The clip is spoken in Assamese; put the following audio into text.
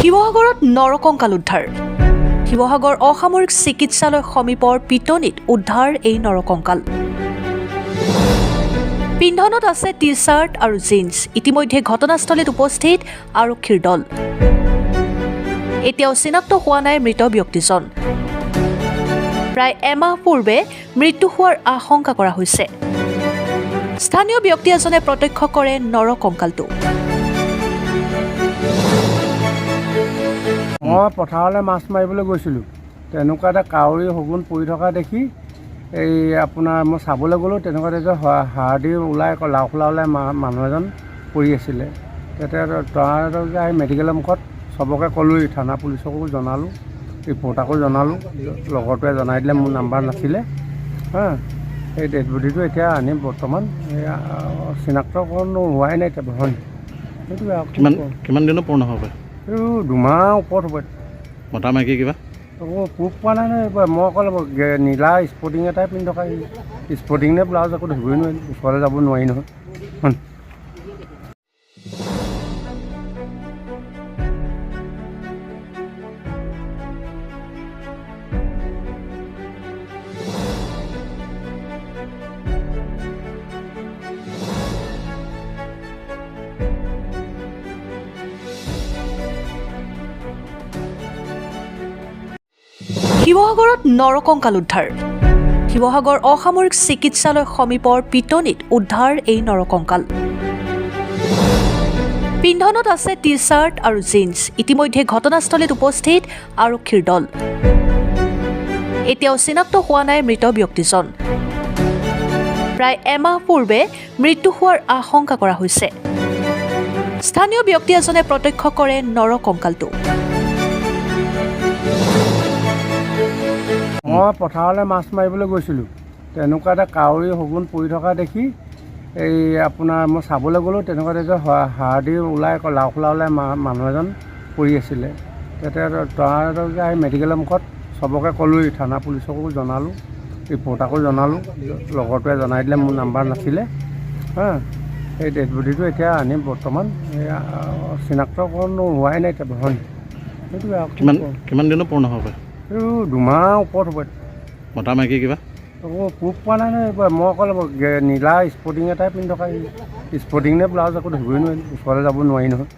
শিৱসাগৰত নৰকংকাল উদ্ধাৰ। শিৱসাগৰ অসামৰিক চিকিৎসালয় সমীপৰ পিটনিত উদ্ধাৰ এই নৰকংকাল। পিন্ধনত আছে টি চাৰ্ট আৰু জিন্স। ইতিমধ্যে ঘটনাস্থলীত উপস্থিত আৰক্ষীৰ দল। এতিয়াও চিনাক্ত হোৱা নাই মৃত ব্যক্তিজন। প্ৰায় এমাহ পূৰ্বে মৃত্যু হোৱাৰ আশংকা কৰা হৈছে। স্থানীয় ব্যক্তি এজনে প্ৰত্যক্ষ কৰে নৰকংকালটো। মই পথাৰলৈ মাছ মাৰিবলৈ গৈছিলোঁ, তেনেকুৱা এটা কাউৰী শগুন পৰি থকা দেখি এই আপোনাৰ মই চাবলৈ গ'লোঁ, তেনেকুৱা তেতিয়া হাড়দি ওলাই লাওখোলা ওলাই মানুহ এজন পৰি আছিলে। তেতিয়া আহি মেডিকেলৰ মুখত চবকে ক'লোঁৱেই, থানা পুলিচকো জনালোঁ, ৰিপৰ্টাকো জনালোঁ, লগৰটোৱে জনাই দিলে, মোৰ নাম্বাৰ নাছিলে। এই ডেড বডিটো এতিয়া আনি বৰ্তমান চিনাক্তকৰণ হোৱাই নাই এতিয়া বহন। সেইটোৱে কিমান দিনৰ পুৰণা হ'ব? এই 2 মাহ ওপৰত হ'ব। মতা মাইকী কিবা প্ৰুফ পোৱা নাই নহয়। মই অকল নীলা স্পৰ্টিং এটাই পিন্ধি থকা, স্পৰ্টিং নে ব্লাউজ একো ধৰিবই নোৱাৰিলোঁ, ওচৰলৈ যাব নোৱাৰি নহয়। শিৱসাগৰত নৰকংকাল উদ্ধাৰ। শিৱসাগৰ অসামৰিক চিকিৎসালয় সমীপৰ পিটনিত উদ্ধাৰ এই নৰকংকাল। পিন্ধনত আছে টি চাৰ্ট আৰু জিন্স। ইতিমধ্যে ঘটনাস্থলীত উপস্থিত আৰক্ষীৰ দল। এতিয়াও চিনাক্ত হোৱা নাই মৃত ব্যক্তিজন। প্ৰায় এমাহ পূৰ্বে মৃত্যু হোৱাৰ আশংকা কৰা হৈছে। স্থানীয় ব্যক্তি এজনে প্ৰত্যক্ষ কৰে নৰকংকালটো। মই পথাৰলৈ মাছ মাৰিবলৈ গৈছিলোঁ, তেনেকুৱা এটা কাউৰী শগুন পৰি থকা দেখি এই আপোনাৰ মই চাবলৈ গ'লোঁ, তেনেকুৱা তেতিয়া হাড়দি ওলাই লাওখোলা ওলাই মানুহ এজন পৰি আছিলে। তেতিয়া আহি মেডিকেলৰ মুখত চবকে ক'লোঁৱেই, থানা পুলিচকো জনালোঁ, ৰিপৰ্টাকো জনালোঁ, লগৰটোৱে জনাই দিলে, মোৰ নাম্বাৰ নাছিলে। এই ডেড বডিটো এতিয়া আনি বৰ্তমান চিনাক্তকৰণ হোৱাই নাই এতিয়া বহন। সেইটোৱে কিমান দিনৰ পুৰণা হ'ব? এই 2 মাহ ওপৰত হ'ব। মতা মাইকী কিবা প্ৰুফ পোৱা নাই নহয়। মই অকল নীলা স্পৰ্টিং এটাই পিন্ধি থকা, স্পৰ্টিং নে ব্লাউজ একো ধৰিবই নোৱাৰিলোঁ, ওচৰলৈ যাব নোৱাৰি নহয়।